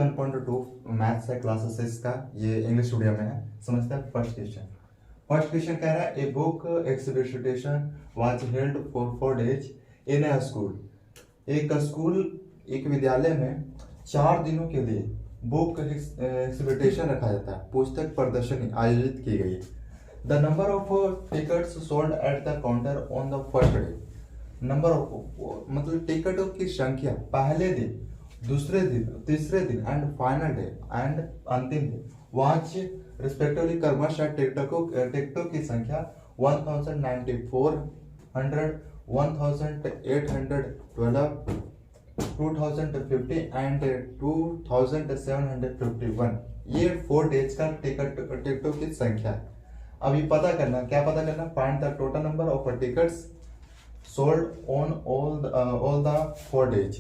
1.2 maths है class 6 का। ये इंग्लिश मीडियम में है। समझते हैं फर्स्ट क्वेश्चन। फर्स्ट क्वेश्चन कह रहा है a book exhibition was held for 4 days in a school. एक विद्यालय में 4 दिनों के लिए बुक एक्सिबिशन रखा जाता है, पुस्तक प्रदर्शनी आयोजित की गई है। The number of tickets sold at the counter on the first day. Number of मतलब टिकटों की संख्या पहले दिन, दूसरे दिन, तीसरे दिन एंड फाइनल डे एंड अंतिम दिन वाच रिस्पेक्टिवली क्रमशः टिकटों की संख्या 1094, 1812, 2050 एंड 2751। ये 4 days का टिकटों की संख्या है। अभी पता करना, क्या पता करना? Find the total number of tickets sold on all the 4 days।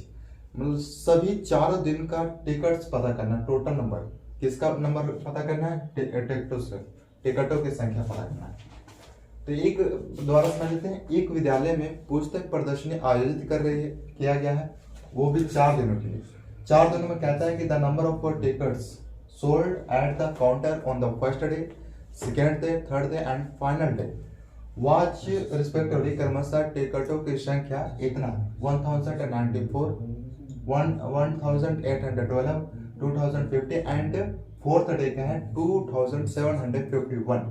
मतलब सभी 4 दिन का टिकट्स पता करना। टोटल नंबर, किसका नंबर पता करना है? टिकटों की संख्या पता करना है। तो एक द्वारा समझ लेते हैं। एक विद्यालय में पुस्तक प्रदर्शनी आयोजित किया गया है, वो भी 4 दिनों के लिए। 4 दिनों में कहता है कि the number of tickets sold at the counter on the first day, second day, third day and final day watch respectively क्रमशः टिकटों की संख्या इतना 1094, 1812, 2050 एंड फोर्थ डे का है 2751।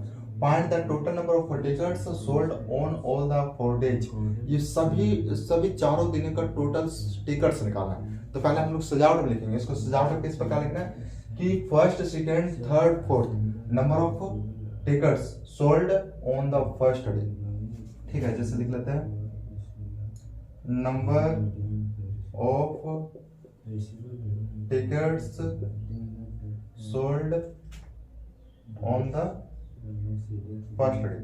Find the total number of tickets sold on all the 4 days। ये सभी चारों दिनों का टोटल टिकट्स निकालना है। तो पहले हम लोग सजावट में लिखेंगे। इसको सजावट किस प्रकार लिखना है कि first, second, third, fourth number of tickets sold on the first day. ठीक है, जैसे लिख लेते हैं number of tickets sold on the first day.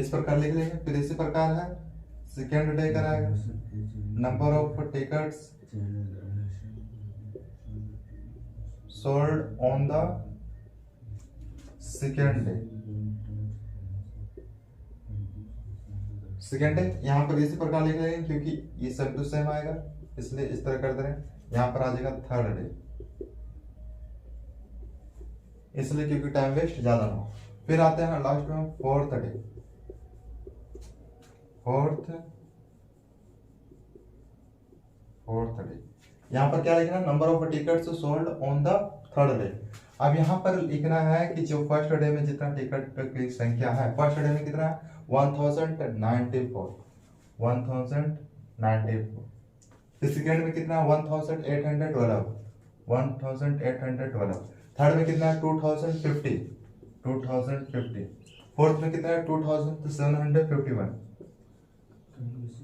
इस प्रकार लिख लेंगे। फिर इसी प्रकार है सेकेंड डे कराएगा number of tickets sold on the second day. Second day यहाँ पर इसी प्रकार लिख लेंगे क्योंकि ये सब तो सेम आएगा, इसलिए इस तरह कर दे रहे हैं। यहाँ पर आ जाएगा थर्ड डे, इसलिए क्योंकि टाइम वेस्ट ज्यादा ना हो। फिर आते हैं लास्ट में फोर्थ डे। फोर्थ डे यहाँ पर क्या लिखना? Number of tickets sold on the third day. अब यहाँ पर लिखना है कि जो फर्स्ट डे में जितना टिकट की संख्या है, फर्स्ट डे में कितना है? 1094। फिर सेकेंड में कितना? 1812। थर्ड में कितना है? 2050। फोर्थ में कितना है? 2751।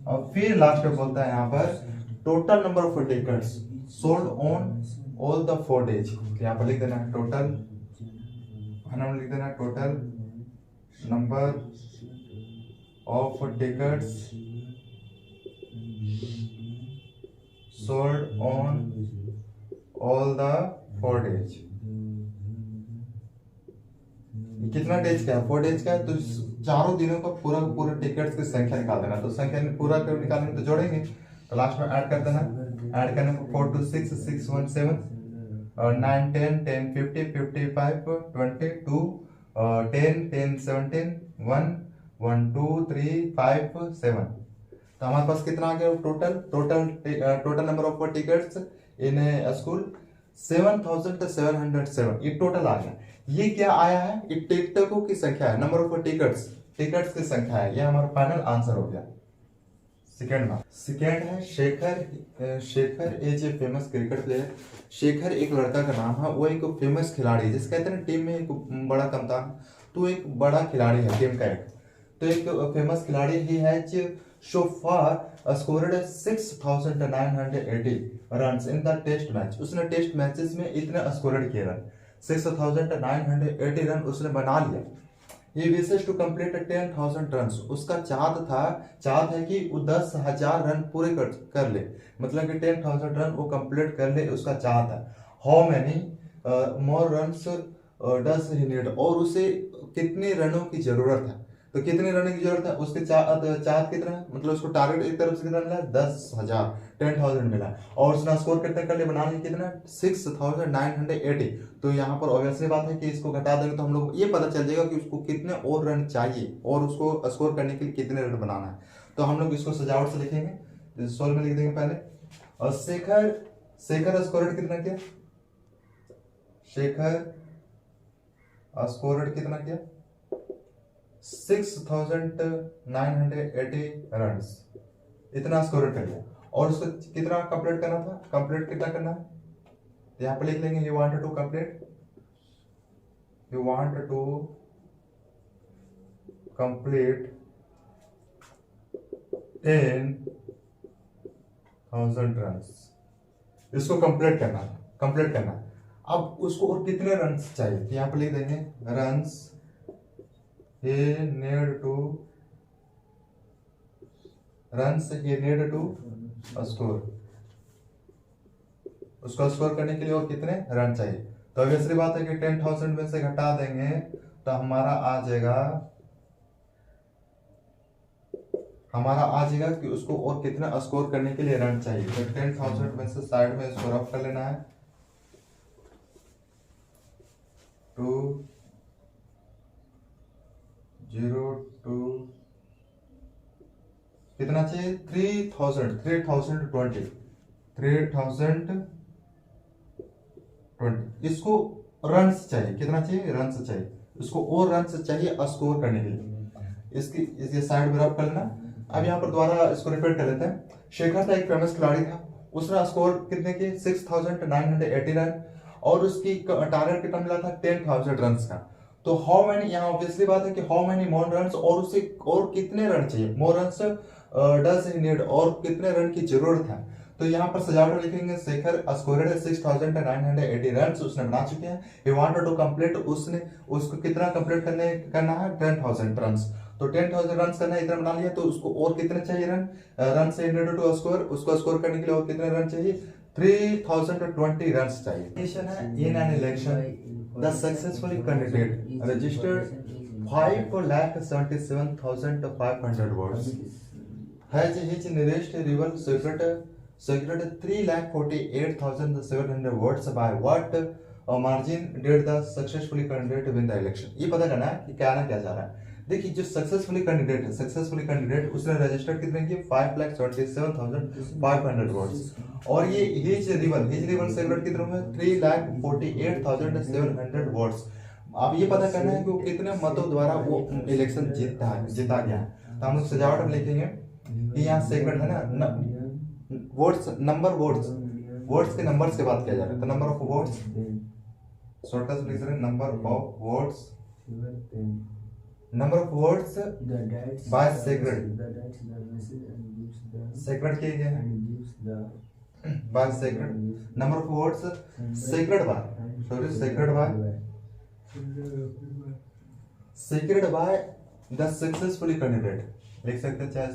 और फिर लास्ट में बोलता है यहाँ पर total number of tickets sold on all the 4 days। यहाँ पर लिख देना टोटल, लिख देना total number of tickets sold on all the 4 days। कितना डेज का है? 4 days का है। तो चारों दिनों का पूरा टिकट्स की संख्या निकाल देना। तो संख्या पूरा निकालेंगे तो जोड़ेंगे, तो लास्ट में ऐड कर देना। ऐड करने को 4 2 6 6 1 7 9 10 10 50 55 22 10 10 17 1 1 2 3 5 7। तो हमारे पास कितना आ गया total number of tickets in school 7707। ये टोटल आ गया। ये क्या आया है? ये टिकटों की संख्या है, नंबर ऑफ टिकट्स की संख्या है। ये हमारा फाइनल आंसर हो गया। सेकेंड है Shekhar is a famous cricket player. Shekhar एक लड़का का नाम है, वो एक फेमस खिलाड़ी है। जिसे कहते हैं टीम में एक बड़ा कप्तान, तो एक बड़ा खिलाड़ी है टीम का एक। तो एक फेमस खिलाड़ी ही है so far scored 6980 runs in the test match. उसने टेस्ट मैचेस में इतने स्कोर किए रन, 6980 रन उसने बना लिया। ये विशेष टू कंप्लीट 10,000 रन। उसका चाहत है कि वो 10,000 रन पूरे कर ले, मतलब कि 10,000 रन वो कंप्लीट कर ले, उसका चाहत है। How many more runs does he need, और उसे कितने रनों की जरूरत है। तो कितने रन की जरूरत है उसके चाहत कितना है, मतलब उसको टारगेट एक तरफ से कितना मिला है 10,000। 10,000 मिला और उसने स्कोर कितने कर लिया, बना लिया कितना 6,980। तो यहाँ पर ऑब्वियसली बात है कि इसको घटा देंगे तो हम लोग ये पता चल जाएगा कि उसको कितने और रन चाहिए और उसको स्कोर करने के लिए कितने रन बनाना है। तो हम लोग इसको सजावट से लिखेंगे, सोल्व में लिख देंगे पहले। और शेखर स्कोर कितना किया, शेखर स्कोर कितना किया 6,980 रन, इतना स्कोर कर लिया। और उसको कितना कंप्लीट करना था, कंप्लीट कितना करना है, तो यहाँ पे लिख लेंगे he wanted to complete, you want to complete 10,000 run, इसको कंप्लीट करना है, कंप्लीट करना है। अब उसको और कितने रन चाहिए, तो यहाँ पे लिख देंगे runs he need to score, उसको स्कोर करने के लिए और कितने रन चाहिए। तो ऑब्वियसली बात है कि 10,000 में से घटा देंगे तो हमारा आ जाएगा कि उसको और कितना स्कोर करने के लिए रन चाहिए। तो 10,000 में से साइड में इसको रफ कर लेना है, 202 कितना चाहिए 3,020 इसको रन्स चाहिए, कितना चाहिए रन्स चाहिए, इसको और रन्स चाहिए स्कोर करने के लिए। इसके साइड में रफ कर लेना। अब यहाँ पर दोबारा इसको रिपीट कर लेते हैं। शेखर था एक फेमस खिलाड़ी था, उसने स्कोर कितने के 6,980 रन और उसकी टारगेट कितना मिला था 10,000 रन का। तो हाउ मैनी, यहाँ ऑब्वियसली बात है कि हाउ मैनी मोर रन, और उसे और कितने रन चाहिए, more run does he need, और कितने रन की जरूरत है। तो यहाँ पर सजावट लिखेंगे शेखर स्कोरेड 6,980 रन उसने बना चुके हैं। ही वांटेड टू कंप्लीट, उसने उसको कितना कंप्लीट करना है 10,000 रन। तो 10,000 रन करना है, इतना बना लिया। तो उसको और कितने चाहिए रन से टू स्कोर, उसको स्कोर करने के लिए और कितने रन चाहिए 3,020 रन चाहिए। In an election the successful candidate registered 5,77,500 votes has his nearest rival secured 3,48,700 votes by what margin did the successful candidate win the election। ये पता करना है कि क्या ना क्या जा रहा है। देखिए जो सक्सेसफुली कैंडिडेट उसने रजिस्टर कितने किए 5,77,500 वोट्स और ये हिज रिवल सेक्रेट कितने में 3,48,700 वोट्स। अब ये पता करना है कि वो कितने मतों द्वारा वो इलेक्शन जीता गया। तो हम लोग सजावट में लिखेंगे कि यहाँ सेक्रेट है ना वोट्स, नंबर वोट्स के नंबर्स की बात किया जा रहा है। तो नंबर ऑफ वोट्स शॉर्टकट लिख रहे हैं, number of votes by secured किए गए हैं by secured, number of votes secured by the successfully candidate, लिख सकते हैं चाहे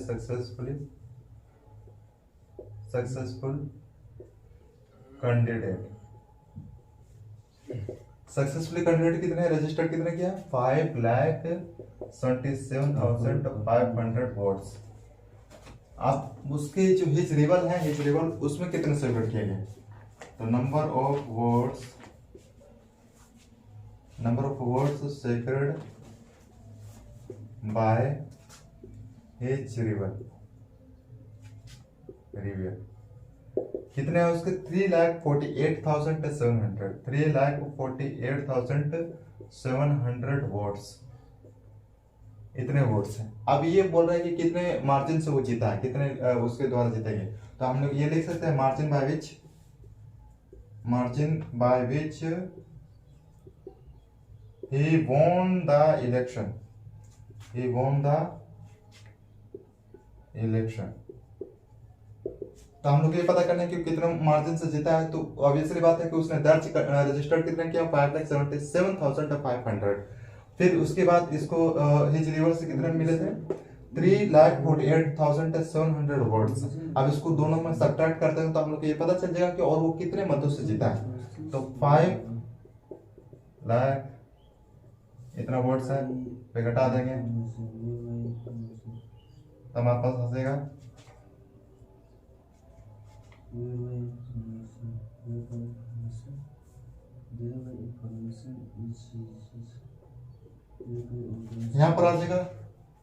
सक्सेसफुल कैंडिडेट कितने रजिस्टर्ड कितने किया 5,77,500 वोट्स। अब उसके जो हिज रिवल उसमें कितने सेक्रेट किए गए। तो number of votes sacred by his reveal कितने हैं उसके 3,48,700 वोट्स, इतने वोट्स हैं। अब ये बोल रहा है कि कितने मार्जिन से वो जीता है, कितने उसके द्वारा जीतेंगे। तो हम लोग ये लिख सकते हैं margin by which he won the election। तो हम लोग ये पता करना है कि कितने मार्जिन से जीता है। तो ऑब्वियसली बात है कि उसने दर्ज रजिस्टर्ड कितने किया 5,77,500। फिर उसके बाद इसको हिज रिवल से कितने मिले थे 3,48,700 वोट्स। अब इसको दोनों में सब्ट्रैक्ट करते हैं तो हम लोग को ये पता चल जाएगा कि और वो कितने मतों से जीता है। तो 5 लाख इतना वोट्स है पे घटा देंगे तो हमारे पास हंसेगा यहाँ पर आ जाएगा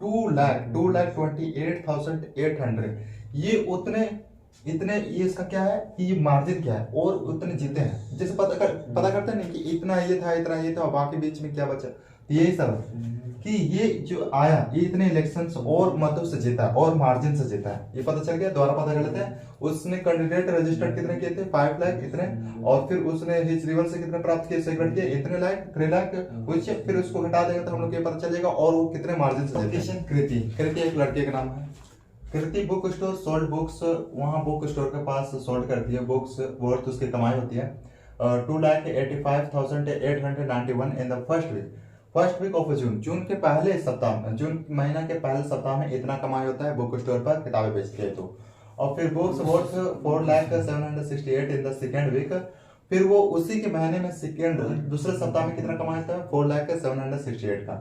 2,28,800। ये उतने इतने ये इसका क्या है कि ये मार्जिन क्या है और उतने जीते हैं। जैसे पता करते हैं ना कि इतना ये था और बाकी बीच में क्या बचा। तो यही सब है कि ये जो आया ये इतने इलेक्शंस और मतों से जीता है और मार्जिन से जीता है। ये पता चल गया, दोबारा पता कर लेते हैं। उसने कैंडिडेट रजिस्टर्ड कितने किए थे, 5 लाख इतने, और फिर उसने हिच रिवर से कितने प्राप्त किए, सेकंड किए इतने लाख, 3 लाख कुछ, फिर उसको घटा देगा तो हम लोग ये पता चलेगा और वो कितने मार्जिन से जीते हैं। कृति एक लड़के का नाम है। कृति बुक स्टोर सोल्ड बुक्स, वहाँ बुक स्टोर के पास सोल्ड करती है बुक्स, वर्थ उसकी कमाई होती है 2,85,891 in the first week of June के पहले सप्ताह में, जून महीना के पहले सप्ताह में इतना कमाई होता है बुक स्टोर पर किताबें बेचते हैं तो। और फिर books worth 4,768 in the second week, फिर वो उसी के महीने में दूसरे सप्ताह में कितना कमाया था 4,768 का।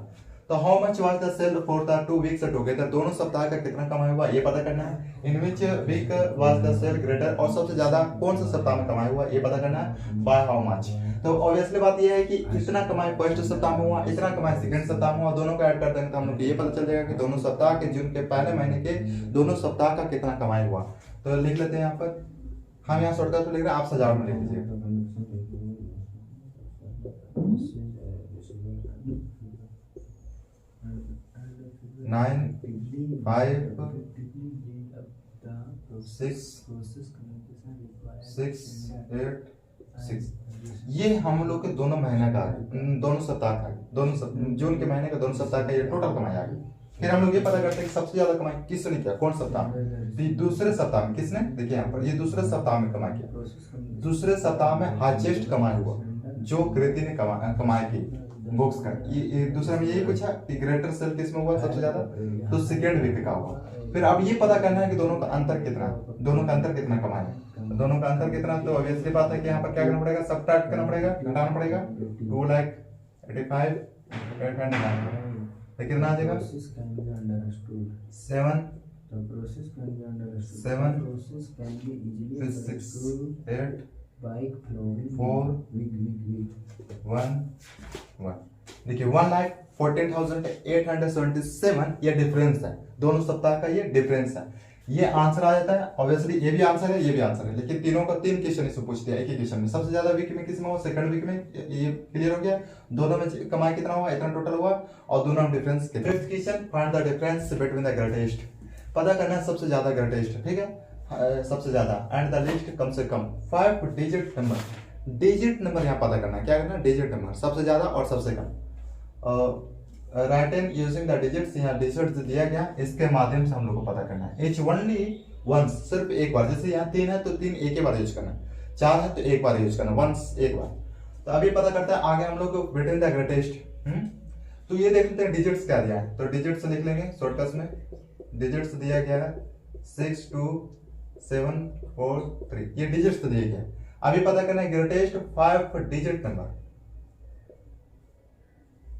तो how much was the sale for the 2 weeks together, दोनों सप्ताह का कितना कमाई हुआ ये पता करना है। In which week was the sale greater, और सबसे ज्यादा कौन सा सप्ताह में कमाई हुआ ये पता करना है। बाय हाउ मच, तो ऑब्वियसली बात ये है कि इतना कमाई फर्स्ट सप्ताह में हुआ, इतना कमाई सेकंड सप्ताह में हुआ, दोनों को ऐड कर देंगे तो हम लोग ये पता चल जाएगा कि दोनों सप्ताह के जून के पहले महीने के दोनों सप्ताह का कितना कमाई हुआ। तो लिख लेते हैं यहाँ पर, हम यहाँ शॉर्टकट में लिख रहे हैं, आप सजावट में लिख लीजिए। 9 5 6 6 8 6, ये हम लोग के दोनों महीने का, दोनों सप्ताह का, जून के महीने का दोनों सप्ताह का ये टोटल कमाई आ गई। फिर हम लोग ये पता करते हैं कि सबसे ज्यादा कमाई किसने किया, कौन सप्ताह में। तो दूसरे सप्ताह में किसने, देखिए यहाँ पर ये दूसरे सप्ताह में कमाई किया, दूसरे सप्ताह में हाईएस्ट कमाई हुआ जो कृति ने कमाई की बुक्स का। ये दूसरा में यही पूछा कि ग्रेटर सेल किस में हुआ सबसे ज्यादा, तो सेकेंड वीक का हुआ। फिर अब ये पता करना है कि दोनों का अंतर कितना, कमाया, दोनों का अंतर कितना। तो ऑब्वियसली बात है कि यहाँ पर क्या करना पड़ेगा, सब्ट्रैक्ट करना पड़ेगा, घटाना पड़ेगा। 2,85,809 तो कितना आ जाएगा 7 6 8 4 1 1। देखिए 1,14,877 ये डिफरेंस है, दोनों सप्ताह का ये डिफरेंस है। ये आंसर आ जाता है ऑब्वियसली, ये भी आंसर है ये भी आंसर है, लेकिन तीनों का 3 क्वेश्चन इसमें पूछते हैं एक ही क्वेश्चन में। सबसे ज्यादा वीक में किस में हुआ, सेकंड वीक में, ये क्लियर हो गया। दोनों में कमाई कितना हुआ, इतना टोटल हुआ, और दोनों में डिफरेंस कितना। Fifth question, find the difference between the greatest, पता करना है सबसे ज्यादा ग्रेटेस्ट, ठीक है, सबसे ज्यादा एंड द लिस्ट कम से कम 5 डिजिट नंबर यहाँ पता करना है। क्या करना है, डिजिट नंबर, सबसे ज्यादा और सबसे कम। Write in using the digits, यहाँ डिजिट्स दिया गया, इसके माध्यम से हम लोग को पता करना है। इच ओनली वंस, सिर्फ एक बार, जैसे यहाँ 3 है तो 3 एक ही बार यूज करना है, 4 है तो एक बार यूज करना, वंस एक बार। तो अभी पता करते हैं आगे हम लोग बिटवीन द ग्रेटेस्ट। तो ये देख लेते हैं डिजिट्स क्या दिया है, तो डिजिट्स लिख लेंगे शॉर्टकट में। डिजिट्स दिया गया है 6 2 7 4 3, ये डिजिट्स दिया गया है। अभी पता करना है greatest 5 digit number,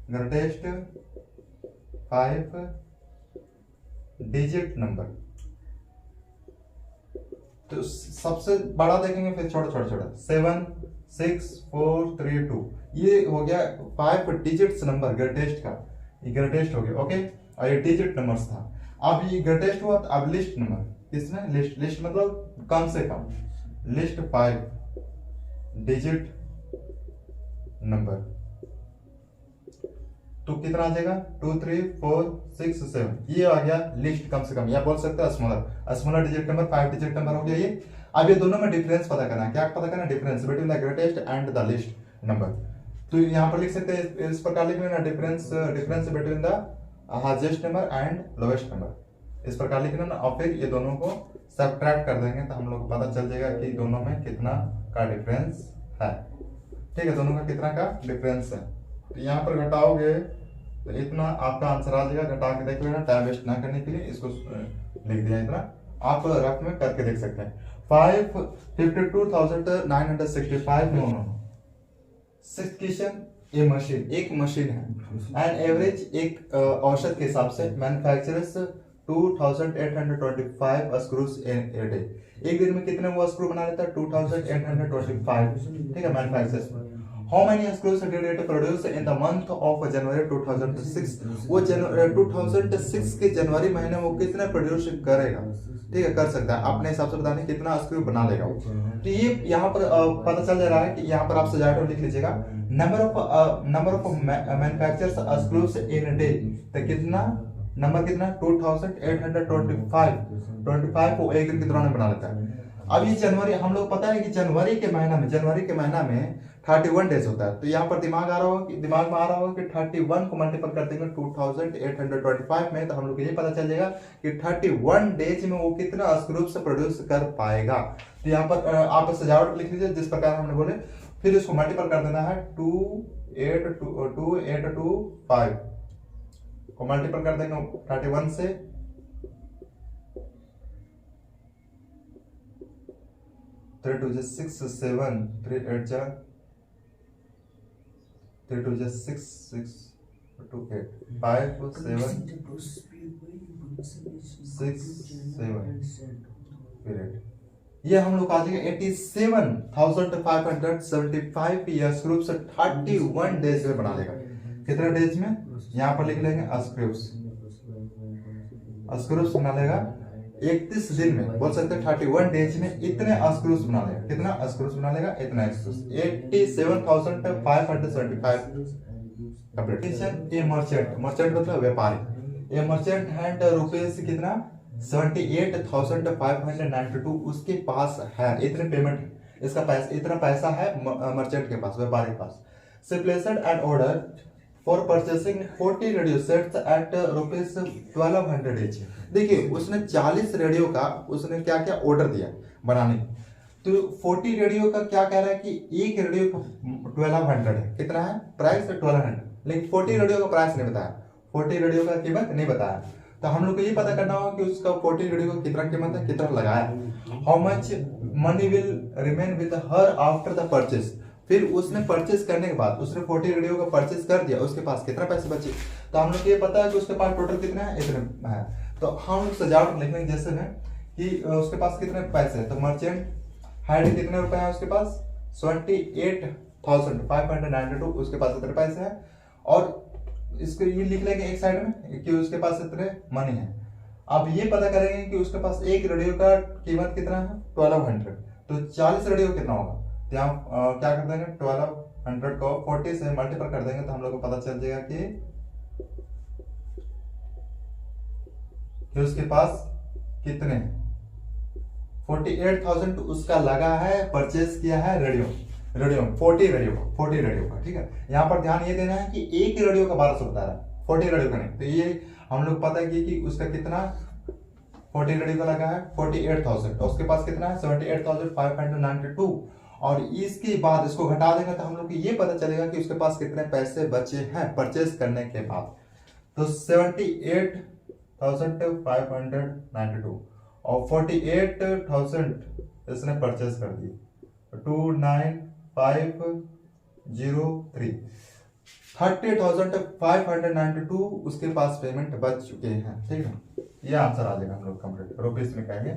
greatest 5 digit number. तो सबसे बड़ा देखेंगे, फिर छोटा 7 6 4 3 2, ये हो गया 5 डिजिट्स नंबर ग्रेटेस्ट का, ये ग्रेटेस्ट हो गया। ओके, और ये डिजिट नंबर्स था। अब ये ग्रेटेस्ट हुआ, अब लिस्ट नंबर, किसमें लिस्ट मतलब कम से कम, लिस्ट 5 डिजिट नंबर, तो कितना आ जाएगा 2 3 4 6 7, ये आ गया लिस्ट कम से कम, या बोल सकते हैं smaller digit number, 5 digit number हो गया ये। अब ये दोनों में डिफरेंस पता करना है, क्या पता करना है, difference between the greatest and the list number. तो यहाँ पर लिख सकते हैं, इस प्रकार लिख लेना, difference between the highest number and lowest number, इस प्रकार लिख लेना। और फिर ये दोनों को सब्ट्रैक्ट कर देंगे तो हम लोग को पता चल जाएगा कि दोनों में कितना का डिफरेंस है। ठीक है, दोनों का कितना का डिफरेंस है। तो यहाँ पर घटाओगे तो इतना आपका आंसर आ जाएगा, घटा के देख लेना, टाइम वेस्ट ना करने के लिए इसको लिख दिया इतना, आप रफ में करके देख सकते हैं। 52,965 में उन्होंने। सिक्स्थ क्वेश्चन, ये मशीन एक मशीन है एंड एवरेज एक औसत के हिसाब से manufacturers 2825 screws in a day. एक दिन में कितने वो स्क्रू बना लेता है? 2825। ठीक है, manufacture. How many screws did it produce in the month of January 2006? वो 2006 के जनवरी महीने में वो कितना प्रोड्यूस करेगा? ठीक है, कर सकता है, अपने हिसाब से बताने कितना स्क्रू बना लेगा वो। तो ये यहाँ पर पता चल जा रहा है कि यहाँ पर आप सजावट लिख लीजिएगा, number of manufacturers screws in day. तो कितना नंबर कितना? 2825 को एक दिन के दौरान बना लेता है। अब ये जनवरी, हम लोग पता है कि जनवरी के महीना में 31 डेज होता है। तो यहाँ पर दिमाग में आ रहा होगा कि 31 को मल्टीपल कर देंगे 2825 में, तो हम लोग को ये पता चल जाएगा कि 31 डेज में वो कितना स्क्रूप्स प्रोड्यूस कर पाएगा। तो यहाँ पर आप सजावट लिख लीजिए जिस प्रकार हमने बोले, फिर इसको मल्टीपल कर देना है 2825 को मल्टीपल कर देंगे 31 से, 3 2 6 7 3 8 जा 3 2 6 6 2 8 5 7 6 7 पीरियड। ये हम लोग आ जाएगा 87,575 ईयर्स ग्रुप्स 31 डेज में बना लेगा। कितने डेज में? यहाँ पर लिख लेंगे स्क्रूप्स बना लेगा 31 दिन में, बोल सकते हैं 31 डेज में इतने स्क्रूस बना लेगा। कितना स्क्रूस बना लेगा? इतना स्क्रूस 87,575 कंप्लीटेशन। ए मर्चेंट मतलब व्यापारी, ए मर्चेंट हैंड रुपीज कितना? 78,592 उसके पास है, इतने पेमेंट, इसका पैसा, इतना पैसा है मर्चेंट के पास, व्यापारी के पास। से placed an order for purchasing 40 radio sets at rupees 1200 each। देखिए उसने 40 रेडियो का उसने क्या क्या ऑर्डर दिया बनाने। तो 40 रेडियो का क्या कह रहा है कि एक रेडियो का 1200 है। कितना है प्राइस? 1200। लेकिन 40 रेडियो का प्राइस नहीं बताया, 40 रेडियो का कीमत नहीं बताया। तो हम लोग को ये पता करना होगा कि उसका 40 रेडियो का कितना कीमत है, कितना लगाया। How much money will remain with her after the purchase. फिर उसने परचेस करने के बाद उसने 40 रेडियो का परचेस कर दिया, उसके पास कितना पैसे बचे। तो हम लोग ये पता है कि उसके पास टोटल कितना है, इतने है। तो हम लोग सजावट लिखने जैसे में कि उसके पास कितने पैसे हैं। तो मर्चेंट हैड कितने रुपए हैं उसके पास? 78,592 उसके पास इतने पैसे हैं। और इसको ये लिख लेंगे एक साइड में कि उसके पास इतने मनी है। अब ये पता करेंगे कि उसके पास एक रेडियो का कीमत कितना है? 1200। तो 40 रेडियो कितना होगा? यहाँ क्या कर देंगे 1200 को 40 से मल्टीपल कर देंगे तो हम लोग को पता चल जाएगा कि उसके पास कितने 48,000 उसका लगा है, परचेस किया है रेडियो 40 रेडियो का। ठीक है, यहाँ पर ध्यान ये देना है कि एक रेडियो का 1200 बता रहा है, 40 रेडियो का नहीं। तो ये हम लोग पता है कि उसका कितना 40 रेडियो का लगा है 48,000, तो उसके पास कितना है 78,592। और इसके बाद इसको घटा देंगे तो हम लोग को ये पता चलेगा कि उसके पास कितने पैसे बचे हैं परचेस करने के बाद। तो 78,592 और 48,000 इसने परचेस कर दिए 29,503, 30,592 उसके पास पेमेंट बच चुके हैं। ठीक है, ये आंसर आ जाएगा हम लोग कंप्लीट रुपीस में कहेंगे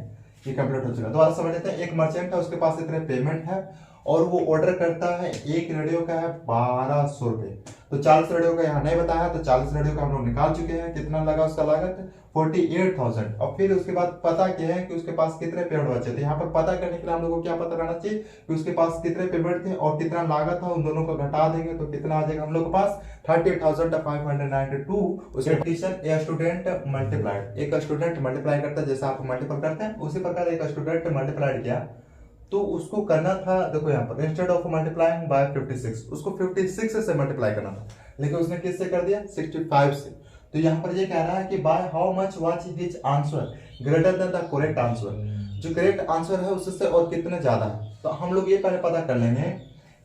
ये कंप्लीट हो चुका है। दोबारा समझ लेते हैं, एक मर्चेंट है उसके पास इतने पेमेंट है और वो ऑर्डर करता है, एक रेडियो का है 1200 रुपए। तो 40 रेडियो का यहाँ नहीं बताया, तो 40 रेडियो का हम लोग निकाल चुके हैं, कितना लगा उसका लागत 48,000। और फिर उसके बाद पता किया है कि उसके पास कितने पेमेंट बचे थे। यहाँ पर पता करने के लिए हम लोग को क्या पता रहना चाहिए कि उसके पास कितने पेमेंट थे और कितना लागत था, उन दोनों को घटा देंगे तो कितना आ जाएगा हम लोग के पास 30,592। उसके एडिशन ए स्टूडेंट मल्टीप्लाइड, एक स्टूडेंट मल्टीप्लाई करता है जैसे आप मल्टीपल करते हैं उसी प्रकार एक स्टूडेंट मल्टीप्लाइड किया तो उसको करना था, देखो यहाँ पर इंस्टेड ऑफ मल्टीप्लाइंग बाय 56 उसको 56 से मल्टीप्लाई करना था, लेकिन उसने किससे कर दिया 65 से। तो यहाँ पर ये कह रहा है कि by how much watch his answer greater than the correct answer, जो करेक्ट आंसर है उससे और कितने ज्यादा है। तो हम लोग ये पहले पता कर लेंगे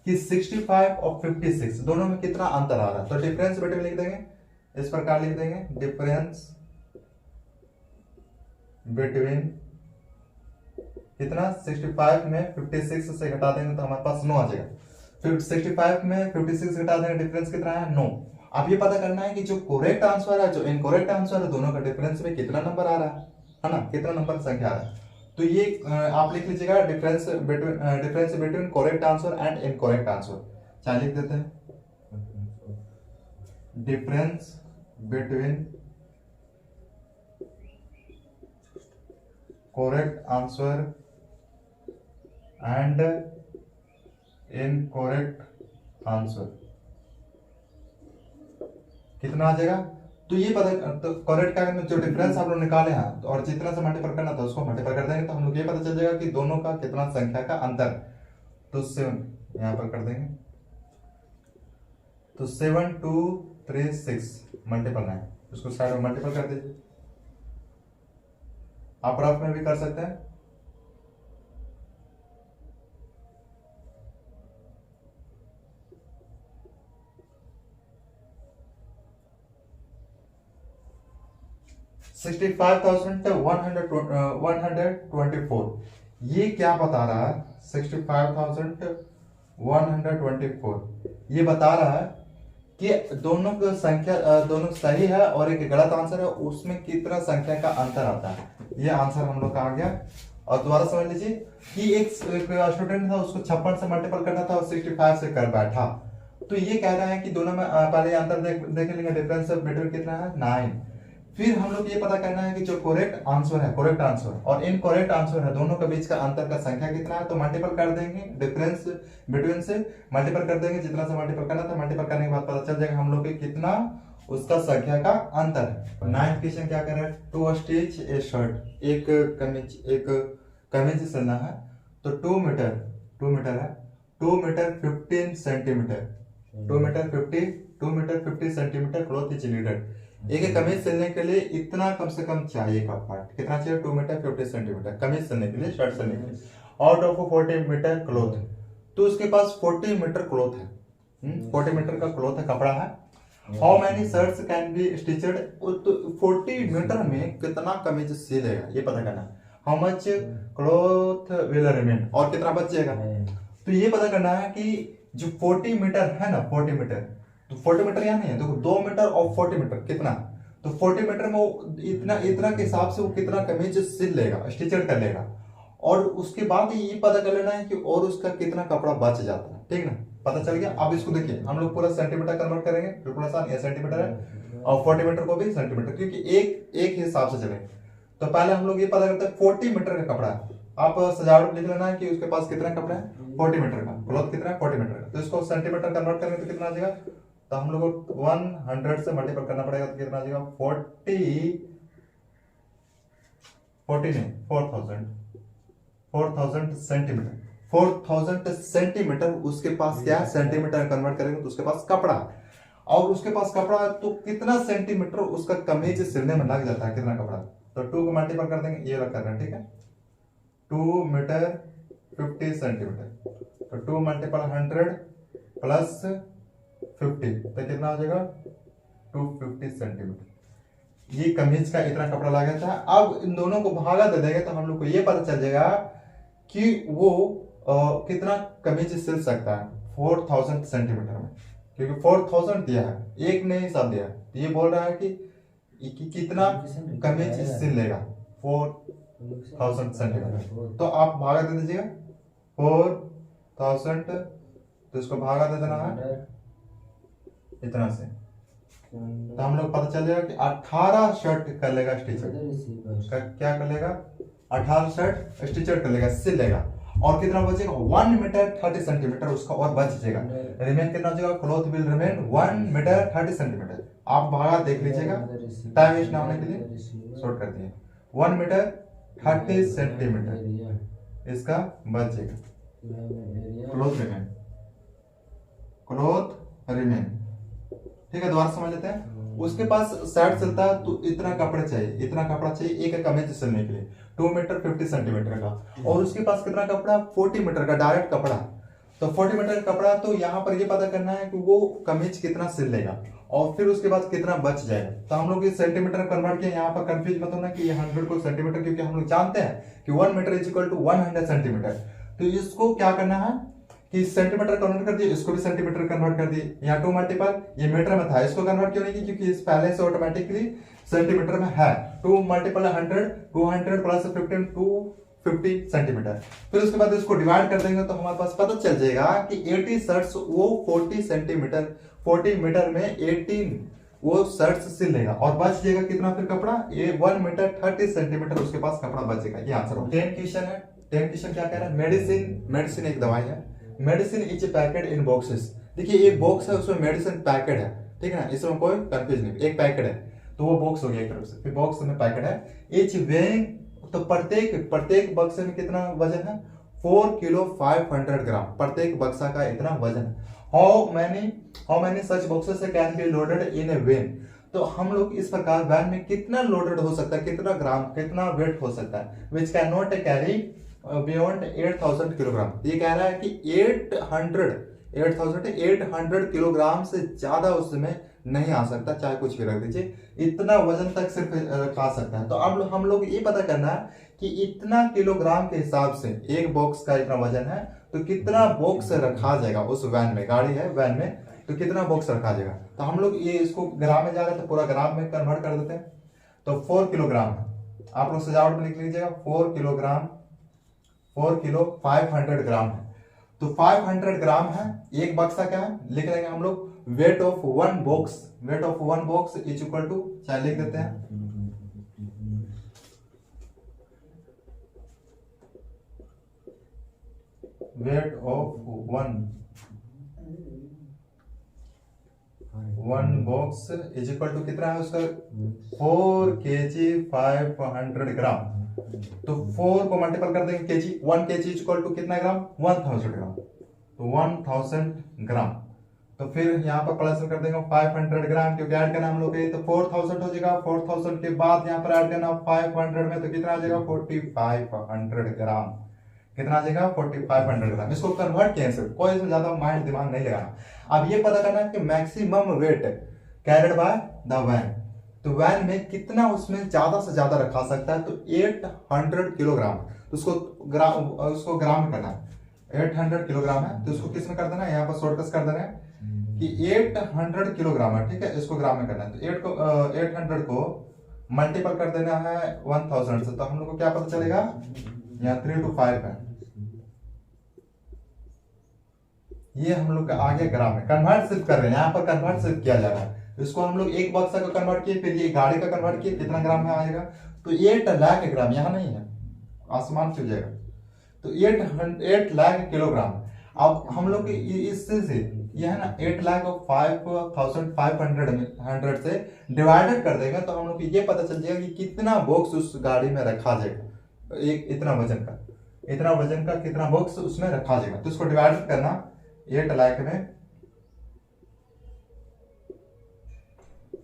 कि 65 और 56 दोनों में कितना अंतर आ रहा है। तो डिफरेंस बिटवीन लिख देंगे, इस प्रकार लिख देंगे डिफरेंस बिटवीन कितना 65 में 56 से घटा देंगे तो हमारे पास 9 आ जाएगा। फिर 65 में 56 घटा देंगे डिफरेंस कितना है 9। अब ये पता करना है कि जो करेक्ट आंसर है जो इनकरेक्ट आंसर है दोनों का डिफरेंस में कितना नंबर आ रहा है ना, कितना नंबर संख्या आ रहा है। तो ये आप लिख लीजिएगा difference between correct answer and incorrect answer. चाहे लिख देते हैं difference between correct answer and incorrect answer कितना आ जाएगा। तो ये पता तो करेक्ट का जो डिफरेंस आप लोग निकाले हैं और जितना से मल्टीपल करना था उसको मल्टीपल कर देंगे तो हम लोग ये पता चल जाएगा कि दोनों का कितना संख्या का अंतर। तो 7 यहां पर कर देंगे तो 7 2 3 6 मल्टीपल 9 उसको साइड में मल्टीपल कर दीजिए। आप रफ में भी कर सकते हैं। $65,124 ये क्या बता रहा है। 65,124 ये बता रहा है कि दोनों का संख्या दोनों सही है और एक गलत आंसर है, उसमें कितना संख्या का अंतर आता है। ये आंसर हम लोग का आ गया। और दोबारा समझ लीजिए कि एक स्टूडेंट था उसको 56 से मल्टीपल करना था और 65 से कर बैठा। तो ये कह रहा है कि दोनों में पहले अंतर देख लेंगे डिफरेंस बिटवीन कितना है 9। फिर हम लोग ये पता करना है कि जो करेक्ट आंसर है करेक्ट आंसर और इनकरेक्ट आंसर है दोनों के बीच का अंतर का संख्या कितना है। तो मल्टीपल कर देंगे डिफरेंस बिटवीन से मल्टीपल कर देंगे, जितना से मल्टीपल करना था मल्टीपल करने के बाद पता चल जाएगा हम लोग के कितना उसका संख्या का अंतर है। 9th क्वेश्चन क्या कर रहा है, टू स्टिच ए शर्ट एक कमीज सिलना है तो 2 मीटर है 2 metre 15 centimetre 2 metre 50 centimetre cloth is needed. एक कमीज सिलने के लिए इतना कम से कम चाहिए का पार्ट कितना चाहिए 2 मीटर 50 सेंटीमीटर कमीज सिलने के लिए शर्ट सिलने के लिए आउट ऑफ 40 मीटर क्लॉथ। तो उसके पास 40 मीटर क्लॉथ है 40 मीटर का क्लॉथ है कपड़ा है। How many shirts can be stitched. तो 40 मीटर में कितना कमीज सिलेगा ये पता करना है। How much cloth will remain और कितना बच जाएगा। तो ये पता करना है कि जो 40 मीटर है ना 40 मीटर तो 40 मीटर यहाँ नहीं है देखो 2 मीटर और 40 मीटर कितना। तो 40 मीटर में वो इतना के हिसाब से वो कितना कमीज सिल लेगा स्टिचड कर लेगा। और उसके बाद ये पता कर लेना है कि और उसका कितना कपड़ा बच जाता है। ठीक ना, पता चल गया। अब इसको देखिए हम लोग पूरा सेंटीमीटर कन्वर्ट करेंगे बिल्कुल आसान। ये सेंटीमीटर है और 40 मीटर को भी सेंटीमीटर क्योंकि एक ही हिसाब से चले। तो पहले हम लोग ये पता करते हैं 40 मीटर का कपड़ा है। आप सजावट लिख लेना है कि उसके पास कितना कपड़ा है 40 मीटर का क्लॉथ कितना है 40 मीटर का। तो इसको सेंटीमीटर कन्वर्ट करेंगे तो कितना आ जाएगा। तो हम लोग को 100 से मल्टीपल करना पड़ेगा तो कितना आ जाएगा 4000 सेंटीमीटर 4000 सेंटीमीटर उसके पास क्या है सेंटीमीटर कन्वर्ट करेंगे तो उसके पास कपड़ा और उसके पास कपड़ा तो कितना सेंटीमीटर उसका कमीज सिलने में लग जाता है कितना कपड़ा। तो 2 को मल्टीपल कर देंगे ये लग कर रहे हैं। ठीक है 2 मीटर 50 सेंटीमीटर तो 2 मल्टीपल 100 प्लस 50 तो कितना हो जाएगा 250 सेंटीमीटर। ये कमीज का इतना कपड़ा लगा था। अब इन दोनों को भागा दे देंगे तो हम लोग को ये पता चल जाएगा कि वो कितना कमीज सिल सकता है 4000 सेंटीमीटर में क्योंकि 4000 दिया है एक ने हिसाब दिया है। तो ये बोल रहा है कि कितना कमीज सिल लेगा 4000 सेंटीमीटर। तो आप भागा दे दीजिएगा 4000 तो इसको भागा दे देना है इतना से। तो हम लोग पता चल जाएगा कि 18 शर्ट कर लेगा स्टिचर क्या कर लेगा 18 शर्ट स्टिचर कर लेगा सिल लेगा। और कितना बचेगा 1 मीटर 30 सेंटीमीटर उसका और बच जाएगा। रिमेन कितना जाएगा cloth will remain 1 metre 30 centimetre. आप भागा देख लीजिएगा टाइम वेस्ट ना होने के लिए शॉर्ट कर दिए 1 मीटर 30 सेंटीमीटर इसका बच जाएगा क्लॉथ रिमेन। ठीक है दोबारा समझ लेते हैं। उसके पास शर्ट सिलता है तो इतना कपड़ा चाहिए एक कमीज सिलने के लिए 2 मीटर 50 सेंटीमीटर का। और उसके पास कितना कपड़ा 40 मीटर का डायरेक्ट कपड़ा। तो 40 मीटर का कपड़ा तो यहाँ पर ये पता करना है कि वो कमीज कितना सिल लेगा और फिर उसके बाद कितना बच जाएगा। तो हम लोग सेंटीमीटर कन्वर्ट किया यहाँ पर कंफ्यूज मत होना कि ये 100 को सेंटीमीटर क्योंकि हम लोग जानते हैं कि 1 metre is equal to 100 centimetre. तो इसको क्या करना है कि सेंटीमीटर कन्वर्ट कर दिए, इसको भी सेंटीमीटर कन्वर्ट कर दिए, यहाँ 2 मल्टीपल, ये मीटर में था, इसको कन्वर्ट क्यों नहीं की, क्योंकि इस पहले से ऑटोमेटिकली सेंटीमीटर में है। 2 मल्टीपल 100, 200 प्लस 15, 250 सेंटीमीटर। फिर उसके बाद इसको डिवाइड कर देंगे तो हमारे पास पता चल जाएगा कि 80 शर्ट्स वो 40 सेंटीमीटर 40 मीटर में 18 वो शर्ट्स सिल लेगा और बच जाएगा कितना फिर कपड़ा, ये 1 मीटर 30 सेंटीमीटर उसके पास कपड़ा बचेगा। ये आंसर होगा। 10 क्वेश्चन है। 10 क्वेश्चन क्या कह रहा है, मेडिसिन एक दवाई है, medicine is packet in boxes. देखिए एक बॉक्स है उसमें मेडिसिन पैकेट है, ठीक है ना, इसमें कोई कंफ्यूज नहीं, एक पैकेट है तो वो बॉक्स हो गया एक तरफ से, फिर बॉक्स में पैकेट है। इच वेइंग, तो प्रत्येक बक्से में कितना वजन है, 4 किलो 500 ग्राम, प्रत्येक बक्सा का इतना वजन है। How many such boxes can be loaded in a van, तो हम लोग इस प्रकार वैन में कितना लोडेड हो सकता है, कितना ग्राम, कितना वेट हो सकता है, which can not carry beyond 8000 kilogram. ये कह रहा है कि 800 किलोग्राम से ज्यादा उसमें नहीं आ सकता, चाहे कुछ भी रख दीजिए, इतना वजन तक सिर्फ खा सकता है। तो अब हम लोग ये पता करना है कि इतना किलोग्राम के हिसाब से एक बॉक्स का इतना वजन है तो कितना बॉक्स रखा जाएगा उस वैन में, गाड़ी है वैन में, तो कितना बॉक्स रखा जाएगा। तो हम लोग ये इसको ग्राम में जा रहे थे, पूरा ग्राम में कन्वर्ट कर देते हैं। तो 4 किलोग्राम है, आप लोग सजावट में लिख लीजिएगा 4 किलोग्राम, 4 किलो 500 ग्राम है। तो 500 ग्राम है, एक बक्सा क्या है लिख लेंगे हम लोग, weight of one box is equal to, चाहे लिख देते हैं weight of one box is equal to कितना है उसका, 4 kg 500 ग्राम। तो 4 को मल्टीपल कर देंगे KG, 1 kg is equal to कितना ग्राम, 1000 ग्राम, तो 1000 ग्राम। तो फिर यहाँ पर प्लस कर देंगे 500 ग्राम, क्योंकि ऐड करना हम लोग के, तो 4000 हो जाएगा। 4000 के बाद यहाँ पर ऐड करना 500 में, तो कितना आ जाएगा 4500 ग्राम, कितना आ जाएगा 4500 ग्राम। इसको कन्वर्ट किया सिर्फ, कोई इसमें ज्यादा माइंड दिमाग नहीं लगाना। अब ये पता करना है कि maximum weight carried by the van, तो वैन में कितना उसमें ज्यादा से ज्यादा रखा सकता है, तो 800 किलोग्राम, तो उसको ग्राम में करना है। 800 किलोग्राम है तो उसको किस में कर देना है, यहाँ पर शॉर्टकट कर देना है कि 800 किलोग्राम है, ठीक है, इसको ग्राम में करना है। तो 800 को मल्टीपल कर देना है 1000 से, तो हम लोग को क्या पता चलेगा, यहाँ 3 to 5 है, ये हम लोग आगे ग्राम में कन्वर्ट सिर्फ कर रहे हैं, यहाँ पर कन्वर्ट सिर्फ किया जा रहा है। इसको हम लोग एक बक्सा का कन्वर्ट किए, फिर ये गाड़ी का कन्वर्ट किए, कितना ग्राम में आएगा, तो 8 लाख ग्राम, यहाँ नहीं है, आसमान छू जाएगा, तो 8 लाख किलोग्राम। अब हम लोग इससे से यह है ना 8,05,500 से डिवाइडेड कर देगा, तो हम लोग ये पता चल जाएगा कि कितना बॉक्स उस गाड़ी में रखा जाएगा, एक इतना वजन का कितना बॉक्स उसमें रखा जाएगा। तो इसको डिवाइड करना 8 लाख में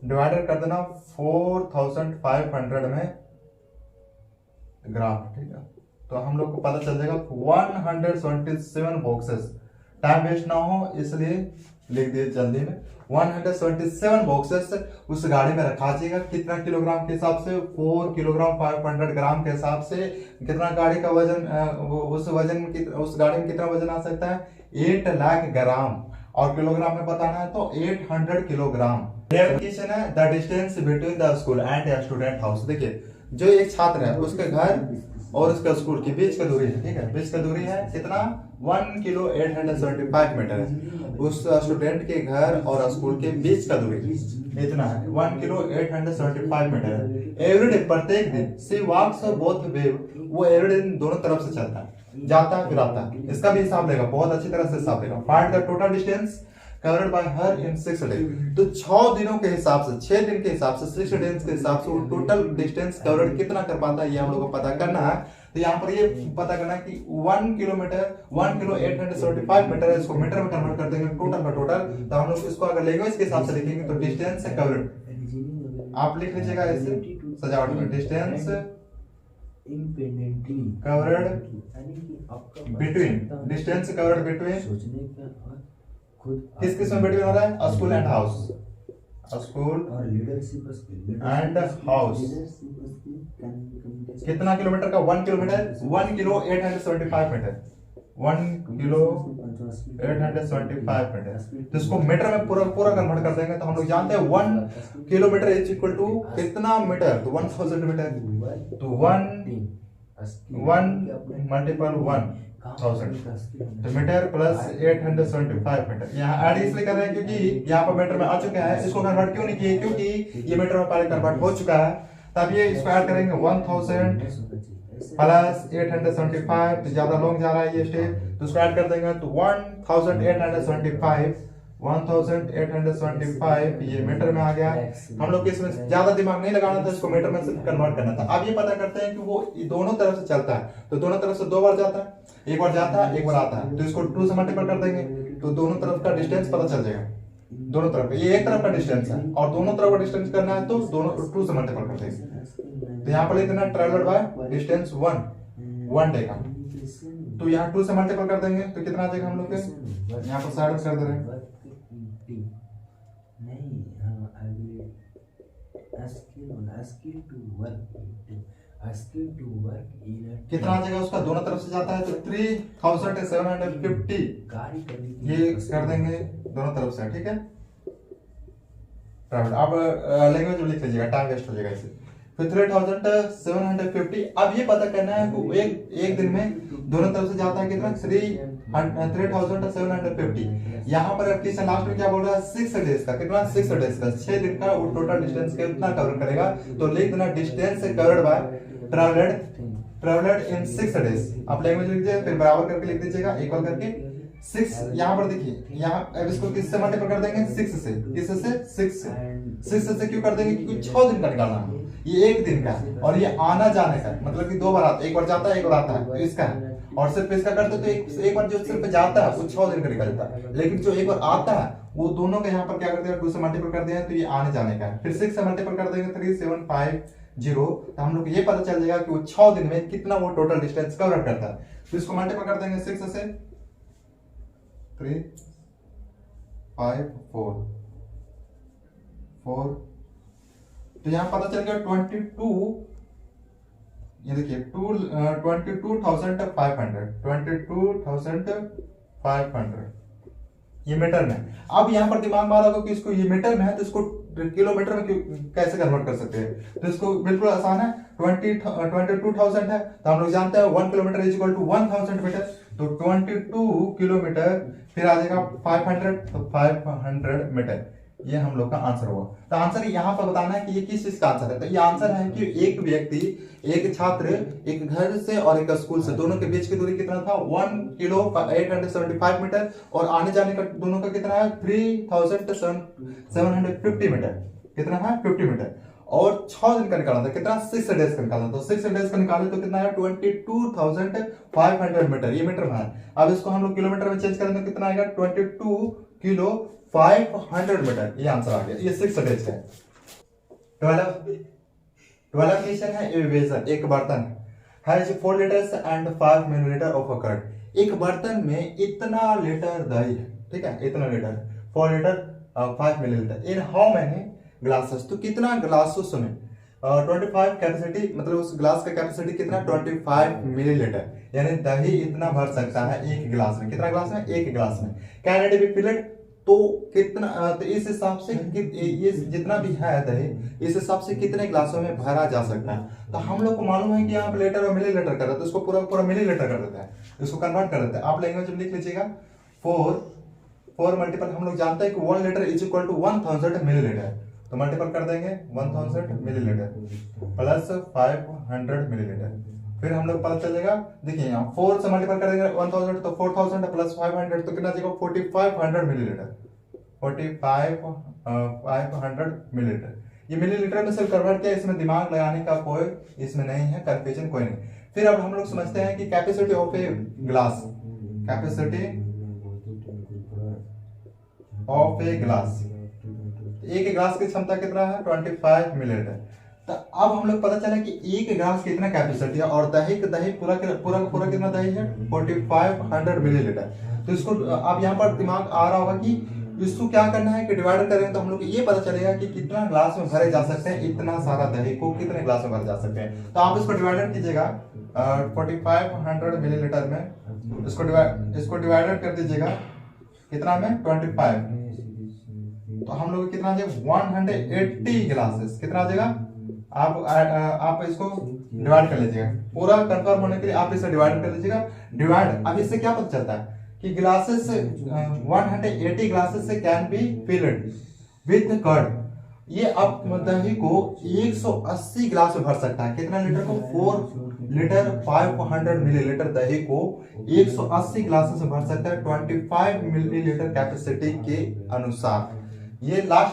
डिवाइडेड कर देना 4500 में ग्राम, ठीक है। तो हम लोग को पता चल जाएगा 127 बॉक्सेस, टाइम वेस्ट ना हो इसलिए लिख दिए जल्दी में, 127 बॉक्सेस उस गाड़ी में रखा जाएगा। कितना किलोग्राम के हिसाब से, 4 किलोग्राम 500 ग्राम के हिसाब से कितना गाड़ी का वजन, उस गाड़ी में कितना वजन आ सकता है, 8 लाख ग्राम, और किलोग्राम में बताना है तो 800 किलोग्राम। क्वेश्चन है the distance between the school and student house. देखिए जो एक छात्र है उसके घर और उसका स्कूल के बीच का दूरी है, ठीक है, बीच का दूरी है कितना, 1 किलो 875 मीटर है। उस स्टूडेंट के घर और स्कूल के बीच का दूरी इतना है, 1 किलो 875 मीटर है। एवरीडे, प्रत्येक दिन, सी वॉक्स बोथ वे, वो एवरीडे दोनों तरफ से चलता है, जाता है फिर आता है, इसका भी हिसाब लेगा, बहुत अच्छी तरह से हिसाब लेगा। Find the total distance covered by her in 6 days. तो 6 दिनों के हिसाब से, 6 दिन के हिसाब से, 6 डेज के हिसाब से वो टोटल डिस्टेंस कवर्ड कितना कर पाता है, ये हम लोग को पता करना है। तो यहाँ पर ये पता करना है कि 1 किलो 875 मीटर है, इसको मीटर में कन्वर्ट कर देंगे टोटल का टोटल। तो हम लोग इसको अगर लैंग्वेज के हिसाब से लिखेंगे तो डिस्टेंस कवर्ड, आप लिख लीजिएगा ऐसे सजावट में, distance covered between, distance covered between, किस किस में बिटवीन हो रहा है, school and house, school and house. कितना किलोमीटर का, 1 kilometre, 1 kilo 875 metre, 1 kilo 875 metre. तो इसको मीटर में पूरा पूरा कन्वर्ट कर देंगे तो हम लोग जानते हैं 1 किलोमीटर इज इक्वल टू कितना मीटर, तो 1000 मीटर। तो 1 मल्टीपल 1000 तो मीटर प्लस 875 मीटर। यहाँ ऐड इसलिए कर रहे हैं क्योंकि यहाँ पर मीटर में आ चुका है, इसको कन्वर्ट क्यों नहीं किए, क्योंकि ये मीटर में पहले कन्वर्ट हो चुका है। तब ये इसको ऐड करेंगे 1000 प्लस 875, तो ज्यादा लॉन्ग जा रहा है ये स्टेप, तो उसको ऐड कर देंगे तो 1875 ये मीटर में आ गया। हम लोग इसमें ज्यादा दिमाग नहीं लगाना था, इसको मीटर में से कन्वर्ट करना था। अब ये पता करते हैं कि वो दोनों तरफ से चलता है, तो दोनों तरफ से 2 बार जाता है, एक बार जाता है एक बार आता है, तो इसको 2 से मल्टीपल कर देंगे तो दोनों तरफ का डिस्टेंस पता चल जाएगा। दोनों तरफ ये एक तरफ का डिस्टेंस है और दोनों तरफ का डिस्टेंस करना है तो दोनों 2 से मल्टीपल कर देंगे। तो यहाँ पर इतना ट्रेवल्ड बाय डिस्टेंस 1 डे का, तो यहाँ 2 से मल्टीपल कर देंगे तो कितना आ जाएगा हम लोग के, यहाँ पर साइड कर दे रहे हैं कितना आ जाएगा उसका, दोनों तरफ से जाता है तो 3750 ये कर देंगे दोनों तरफ से, ठीक है। अब लैंग्वेज में लिख लीजिएगा, टाइम वेस्ट हो जाएगा इसे। फिर 3750। अब ये पता करना है कि एक दिन में दोनों तरफ से जाता है कितना, 3750। यहाँ पर क्वेश्चन लास्ट में क्या बोल रहा है, 6 डेज का, कितना 6 डेज का, 6 दिन का वो टोटल डिस्टेंस कितना कवर करेगा, तो लिख देना distance covered by travelled in 6 days. आप लैंग्वेज लिख दीजिए, फिर बराबर करके लिख दीजिएगा, इक्वल करके 6। यहाँ पर देखिए, यहाँ अब इसको किससे मल्टीपल कर देंगे, 6 से। किससे, 6 से क्यों कर देंगे, क्योंकि 6 दिन का निकालना है, ये एक दिन का और ये आना जाने का, मतलब कि 2 बार आता है, एक बार जाता है एक बार आता है, तो इसका है। और सिर्फ इसका करते तो एक बार जो सिर्फ जाता है वो 6 दिन का निकलता है, लेकिन जो एक बार आता है वो दोनों का यहाँ पर क्या करते हैं, 2 से मल्टीपल कर दिया तो ये आने जाने का है। फिर 6 से मल्टीपल कर देंगे 3750, तो हम लोग ये पता चल जाएगा कि वो 6 दिन में कितना वो टोटल डिस्टेंस कवर करता है। तो इसको मल्टीपल कर देंगे 6 से 3 5 4, तो यहाँ पता चल गया 22, ये देखिए 22,500 ये मीटर में। अब यहाँ पर दिमाग मारा होगा कि इसको ये मीटर में है तो इसको किलोमीटर में कैसे कन्वर्ट कर सकते हैं, तो इसको बिल्कुल आसान है। 22,000 है तो हम लोग जानते हैं 1 kilometre is equal to 1000 metre, तो 22 किलोमीटर फिर आ जाएगा 500, तो 500 मीटर ये हम लोग का आंसर होगा। तो आंसर यहाँ पर बताना है कि ये किस चीज का आंसर है। तो ये आंसर है कि एक व्यक्ति, एक छात्र, एक घर से और एक स्कूल से, दोनों के बीच की दूरी कितना था, 1 किलो 875 मीटर, और आने जाने का दोनों का कितना है, 3750 मीटर, कितना है 50 मीटर, और 6 दिन का निकालना था, कितना 6 डेज का निकालना, तो 6 डेज का निकाले तो कितना है 22,500 मीटर, ये मीटर में है। अब इसको हम लोग किलोमीटर में चेंज करेंगे तो कितना आएगा 22 किलो 500 मीटर, ये आंसर आ गया। ये 6 डेज का है। 12 क्वेश्चन है एविएशन। एक बर्तन has 4 litres and 5 millilitre of a curd. एक बर्तन में इतना लीटर दही है, ठीक है, इतना litre, 4 litre 5 millilitre, in how many glasses, तो कितना ग्लासेस में 25 कैपेसिटी, मतलब उस ग्लास का कैपेसिटी कितना 25 मिलीलीटर, यानी दही इतना भर सकता है एक गिलास में। कितना ग्लास में, एक गिलास में। कैन इट बी फिल्ड, तो कितना, तो इस हिसाब से ये जितना भी है दही, इस हिसाब से कितने ग्लासों में भरा जा सकता है। तो हम लोग को मालूम है कि यहाँ पे लीटर और मिलीलीटर कर रहे हैं, तो इसको पूरा पूरा मिलीलीटर कर देते हैं, इसको कन्वर्ट कर देते हैं। आप लैंग्वेज में लिख लीजिएगा 4 मल्टीपल, हम लोग जानते हैं कि 1 litre is equal to 1000 millilitre, तो मल्टीपल कर देंगे 1000 मिलीलीटर प्लस 500 मिलीलीटर। फिर हम लोग पता चलेगा, देखिए यहाँ 4 से मल्टीपल करेंगे 1000 तो 4000 प्लस 500 तो कितना देगा 4500 मिलीलीटर, 4500 मिलीलीटर। ये मिलीलीटर में सिर्फ कन्वर्ट किया, इसमें दिमाग लगाने का कोई इसमें नहीं है, कंफ्यूजन कोई नहीं। फिर अब हम लोग समझते हैं कि capacity of a glass, capacity of a glass, एक ग्लास की क्षमता कितना है 25 मिलीलीटर। तो अब हम लोग पता चला कि एक ग्लास की कितना कैपेसिटी है, और दही पूरा पूरा कितना दही है 4500 मिलीलीटर। तो इसको अब यहाँ पर दिमाग आ रहा होगा कि इसको क्या करना है कि डिवाइड करेंगे तो हम लोग ये पता चलेगा कि कितना ग्लास में भरे जा सकते हैं, इतना सारा दही को कितने ग्लास में भरे जा सकते हैं। तो आप इसको डिवाइडेड कीजिएगा 4500 मिलीलीटर में इसको डिवाइडेड कर दीजिएगा कितना में 25, तो हम लोग कितना आ जाएगा 180 ग्लासेस, कितना आ जाएगा आप इसको डिवाइड कर लीजिएगा, पूरा कंफर्म होने के लिए आप इसे डिवाइड कर लीजिएगा। डिवाइड, अब इससे क्या पता चलता है कि ग्लासेस 180 ग्लासेस से can be filled with curd. ये अब दही को 180 ग्लास में भर सकता है, कितना लीटर को 4 लीटर 500 मिलीलीटर दही को 180 ग्लास से भर सकता है 25 मिलीलीटर कैपेसिटी के अनुसार। ये लास्ट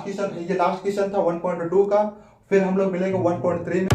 क्वेश्चन था 1.2 का। फिर हम लोग मिलेंगे 1.3 में।